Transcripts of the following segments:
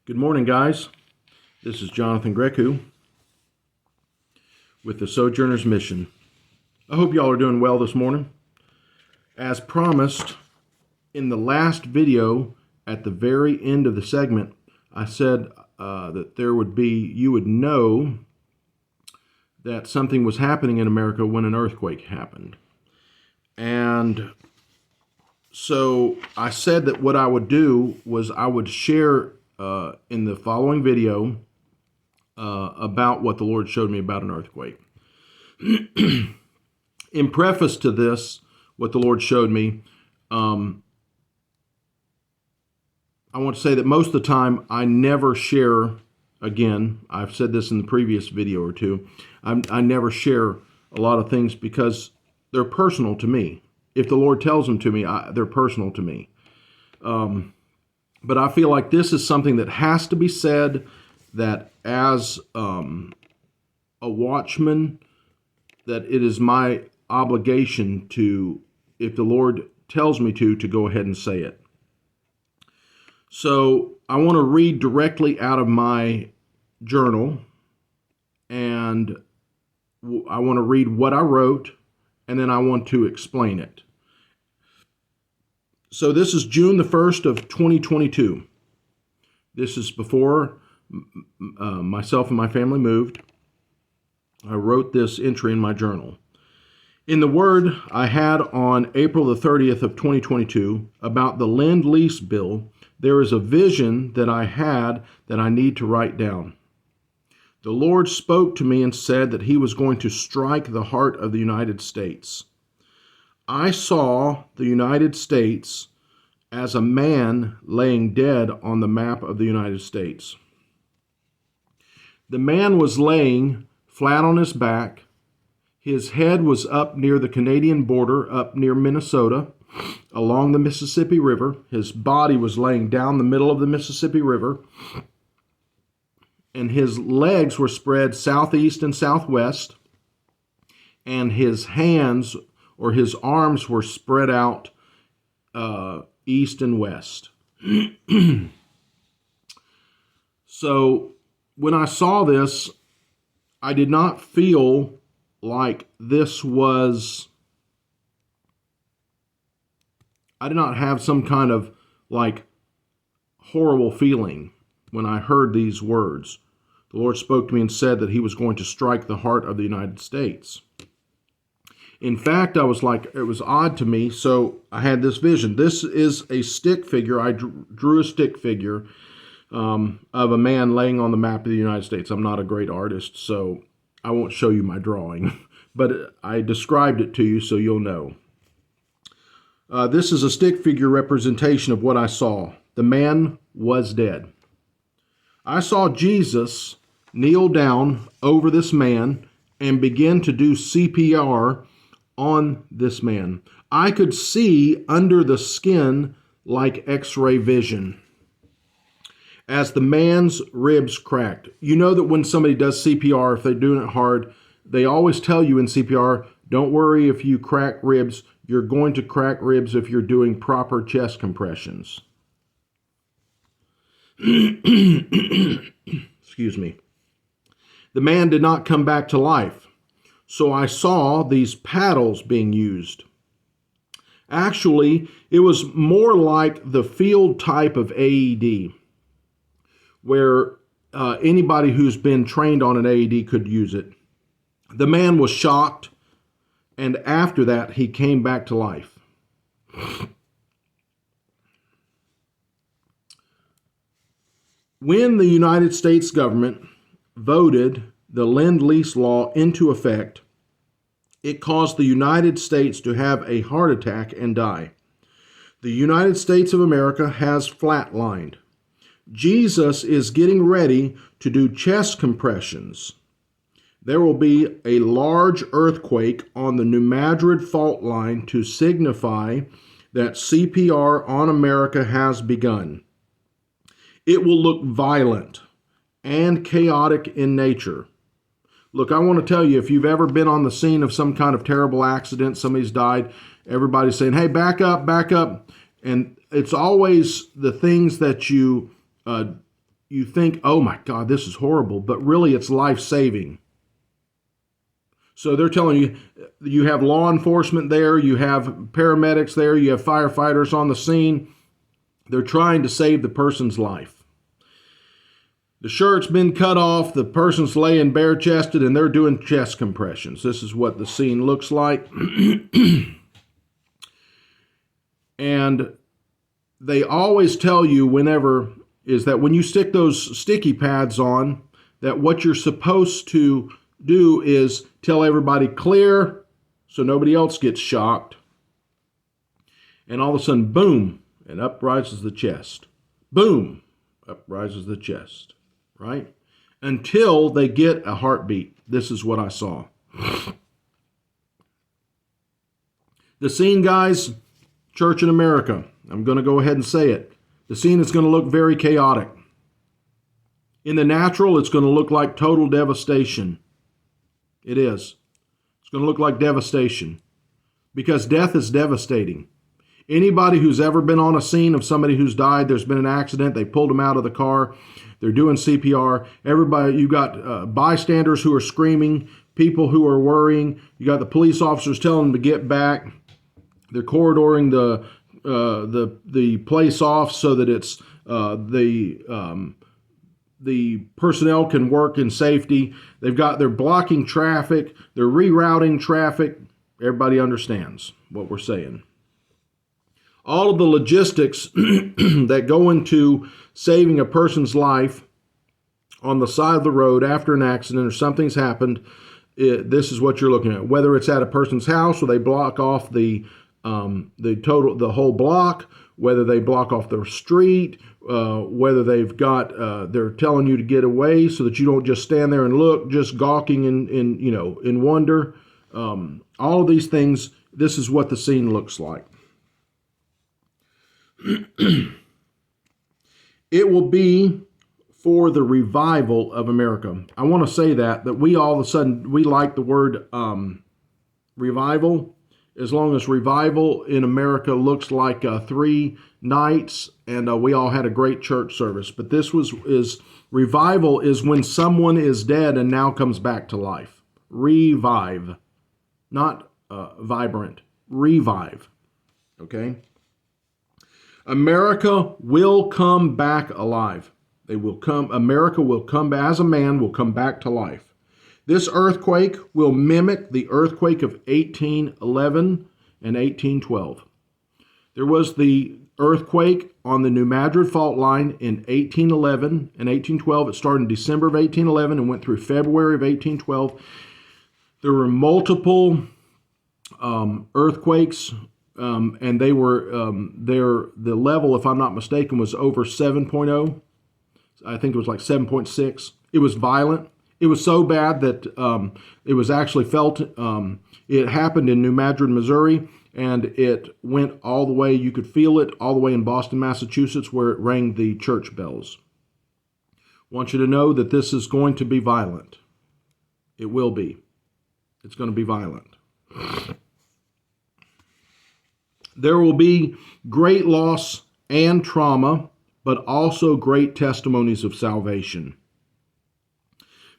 Good morning, guys. This is Jonathan Grecu with the Sojourner's Mission. I hope y'all are doing well this morning. As promised, in the last video, at the very end of the segment, I said that you would know that something was happening in America when an earthquake happened. And so I said that what I would do was I would share in the following video about what the Lord showed me about an earthquake. In preface to this, what the Lord showed me, I want to say that most of the time I never share, again, I've said this in the previous video or two, I never share a lot of things because they're personal to me. If the Lord tells them to me, they're personal to me. But I feel like this is something that has to be said, that as a watchman, that it is my obligation to, if the Lord tells me to go ahead and say it. So I want to read directly out of my journal, and I want to read what I wrote, and then I want to explain it. So this is June the 1st of 2022. This is before myself and my family moved. I wrote this entry in my journal. In the word I had on April the 30th of 2022 about the Lend-Lease bill, there is a vision that I had that I need to write down. The Lord spoke to me and said that He was going to strike the heart of the United States. I saw the United States as a man laying dead on the map of the United States. The man was laying flat on his back. His head was up near the Canadian border, up near Minnesota, along the Mississippi River. His body was laying down the middle of the Mississippi River, and his legs were spread southeast and southwest, and his hands or his arms were spread out east and west. So when I saw this, I did not feel like I did not have some kind of like horrible feeling when I heard these words. The Lord spoke to me and said that He was going to strike the heart of the United States. In fact, I was like, it was odd to me, so I had this vision. This is a stick figure. I drew a stick figure of a man laying on the map of the United States. I'm not a great artist, so I won't show you my drawing, but I described it to you so you'll know. This is a stick figure representation of what I saw. The man was dead. I saw Jesus kneel down over this man and begin to do CPR on this man. I could see under the skin like X-ray vision as the man's ribs cracked. You know that when somebody does CPR, if they're doing it hard, they always tell you in CPR, don't worry if you crack ribs. You're going to crack ribs if you're doing proper chest compressions. Excuse me. The man did not come back to life. So I saw these paddles being used. Actually, it was more like the field type of AED, where anybody who's been trained on an AED could use it. The man was shocked, and after that, he came back to life. When the United States government voted the Lend-Lease law into effect, it caused the United States to have a heart attack and die. The United States of America has flatlined. Jesus is getting ready to do chest compressions. There will be a large earthquake on the New Madrid fault line to signify that CPR on America has begun. It will look violent and chaotic in nature. Look, I want to tell you, if you've ever been on the scene of some kind of terrible accident, somebody's died, everybody's saying, hey, back up, back up. And it's always the things that you you think, oh my God, this is horrible, but really it's life-saving. So they're telling you, you have law enforcement there, you have paramedics there, you have firefighters on the scene. They're trying to save the person's life. The shirt's been cut off, the person's laying bare-chested, and they're doing chest compressions. This is what the scene looks like. And they always tell you is that when you stick those sticky pads on, that what you're supposed to do is tell everybody clear so nobody else gets shocked. And all of a sudden, boom, and up rises the chest. Boom, up rises the chest, right? Until they get a heartbeat. This is what I saw. The scene, guys, church in America, I'm going to go ahead and say it. The scene is going to look very chaotic. In the natural, it's going to look like total devastation. It is. It's going to look like devastation because death is devastating. Anybody who's ever been on a scene of somebody who's died, there's been an accident, they pulled them out of the car, they're doing CPR. Everybody, you got bystanders who are screaming, people who are worrying. You got the police officers telling them to get back. They're corridoring the place off so that it's the personnel can work in safety. They're blocking traffic. They're rerouting traffic. Everybody understands what we're saying. All of the logistics that go into saving a person's life on the side of the road after an accident or something's happened, this is what you're looking at. Whether it's at a person's house where they block off the whole block, whether they block off their street, whether they're telling you to get away so that you don't just stand there and look, just gawking in wonder. All of these things, this is what the scene looks like. It will be for the revival of America. I want to say that we all of a sudden, we like the word revival, as long as revival in America looks like 3 nights and we all had a great church service. But revival is when someone is dead and now comes back to life. Revive, not vibrant. Revive, okay? America will come back alive. America will come, as a man, will come back to life. This earthquake will mimic the earthquake of 1811 and 1812. There was the earthquake on the New Madrid fault line in 1811 and 1812. It started in December of 1811 and went through February of 1812. There were multiple earthquakes, and they were the level, if I'm not mistaken, was over 7.0. I think it was like 7.6. It was violent. It was so bad that it was actually felt. It happened in New Madrid, Missouri, and it went all the way. You could feel it all the way in Boston, Massachusetts, where it rang the church bells. I want you to know that this is going to be violent. It will be. It's going to be violent. There will be great loss and trauma, but also great testimonies of salvation.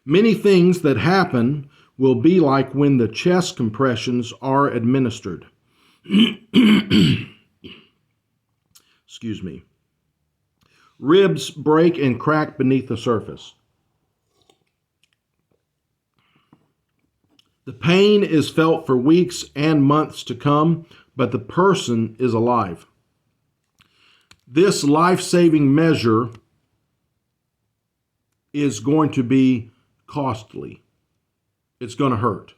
Many things that happen will be like when the chest compressions are administered. Excuse me. Ribs break and crack beneath the surface. The pain is felt for weeks and months to come, but the person is alive. This life-saving measure is going to be costly. It's going to hurt.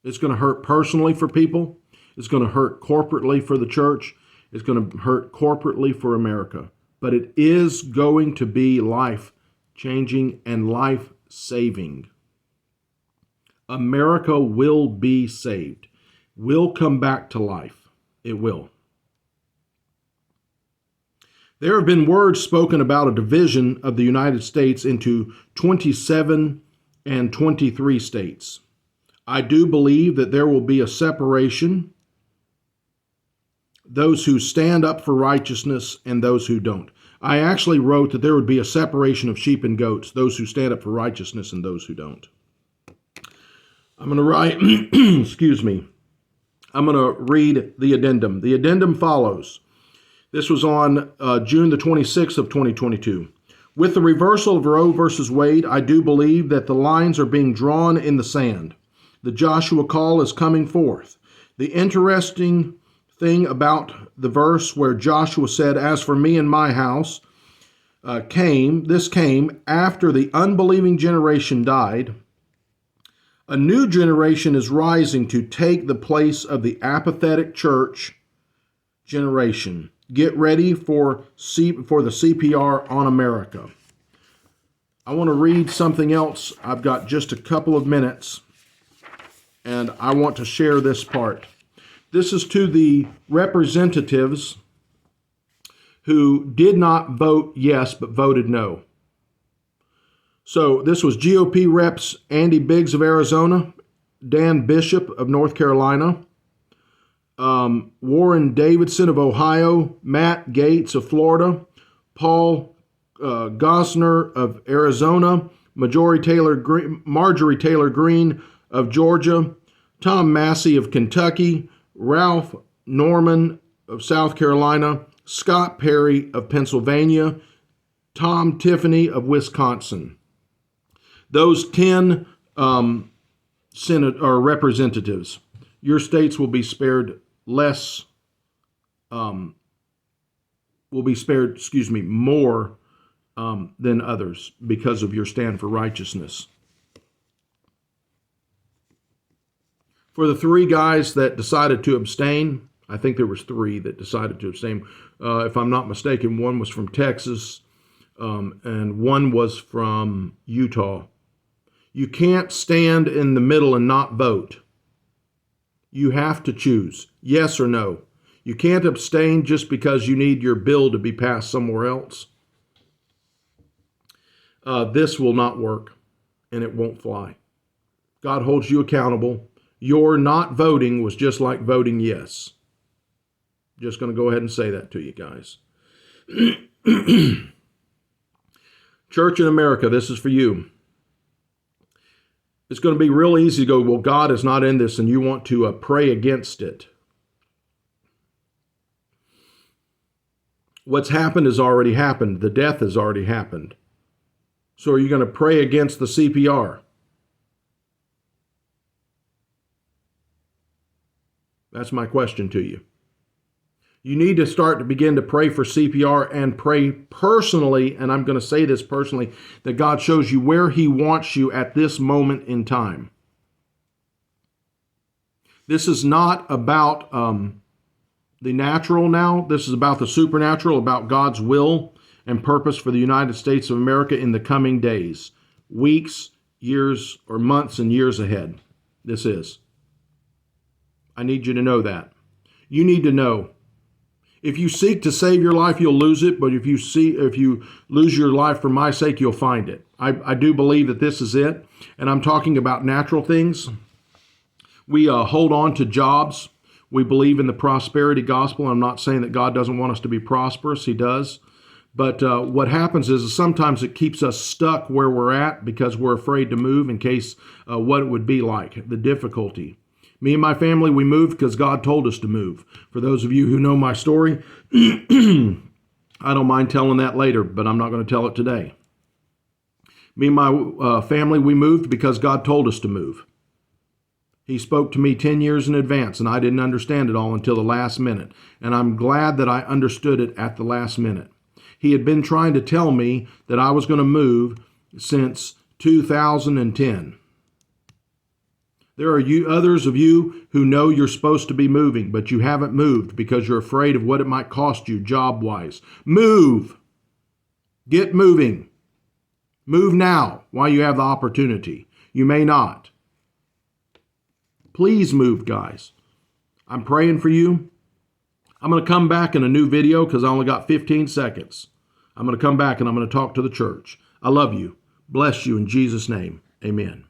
It's going to hurt personally for people. It's going to hurt corporately for the church. It's going to hurt corporately for America. But it is going to be life-changing and life-saving. America will be saved. Will come back to life. It will. There have been words spoken about a division of the United States into 27 and 23 states. I do believe that there will be a separation, those who stand up for righteousness and those who don't. I actually wrote that there would be a separation of sheep and goats, those who stand up for righteousness and those who don't. I'm going to write, excuse me, I'm going to read the addendum. The addendum follows. This was on June the 26th of 2022. With the reversal of Roe versus Wade, I do believe that the lines are being drawn in the sand. The Joshua call is coming forth. The interesting thing about the verse where Joshua said, "As for me and my house," came after the unbelieving generation died. A new generation is rising to take the place of the apathetic church generation. Get ready for the CPR on America. I want to read something else. I've got just a couple of minutes, and I want to share this part. This is to the representatives who did not vote yes but voted no. So this was GOP reps Andy Biggs of Arizona, Dan Bishop of North Carolina, Warren Davidson of Ohio, Matt Gaetz of Florida, Paul Gosner of Arizona, Marjorie Taylor Greene of Georgia, Tom Massey of Kentucky, Ralph Norman of South Carolina, Scott Perry of Pennsylvania, Tom Tiffany of Wisconsin. Those 10 representatives, your states will be spared more than others because of your stand for righteousness. For the 3 guys that decided to abstain, I think there was 3 that decided to abstain. If I'm not mistaken, one was from Texas, and one was from Utah. You can't stand in the middle and not vote. You have to choose, yes or no. You can't abstain just because you need your bill to be passed somewhere else. This will not work, and it won't fly. God holds you accountable. Your not voting was just like voting yes. Just going to go ahead and say that to you guys. Church in America, this is for you. It's going to be real easy to go, well, God is not in this, and you want to pray against it. What's happened has already happened. The death has already happened. So are you going to pray against the CPR? That's my question to you. You need to begin to pray for CPR and pray personally, and I'm going to say this personally, that God shows you where He wants you at this moment in time. This is not about the natural now. This is about the supernatural, about God's will and purpose for the United States of America in the coming days, weeks, years, or months and years ahead. This is. I need you to know that. You need to know. If you seek to save your life, you'll lose it. But if you lose your life for my sake, you'll find it. I do believe that this is it. And I'm talking about natural things. We hold on to jobs. We believe in the prosperity gospel. I'm not saying that God doesn't want us to be prosperous. He does. But what happens is sometimes it keeps us stuck where we're at because we're afraid to move in case what it would be like, the difficulty. Me and my family, we moved because God told us to move. For those of you who know my story, I don't mind telling that later, but I'm not going to tell it today. Me and my family, we moved because God told us to move. He spoke to me 10 years in advance, and I didn't understand it all until the last minute. And I'm glad that I understood it at the last minute. He had been trying to tell me that I was going to move since 2010. There are others of you who know you're supposed to be moving, but you haven't moved because you're afraid of what it might cost you job-wise. Move. Get moving. Move now while you have the opportunity. You may not. Please move, guys. I'm praying for you. I'm going to come back in a new video because I only got 15 seconds. I'm going to come back and I'm going to talk to the church. I love you. Bless you in Jesus' name. Amen.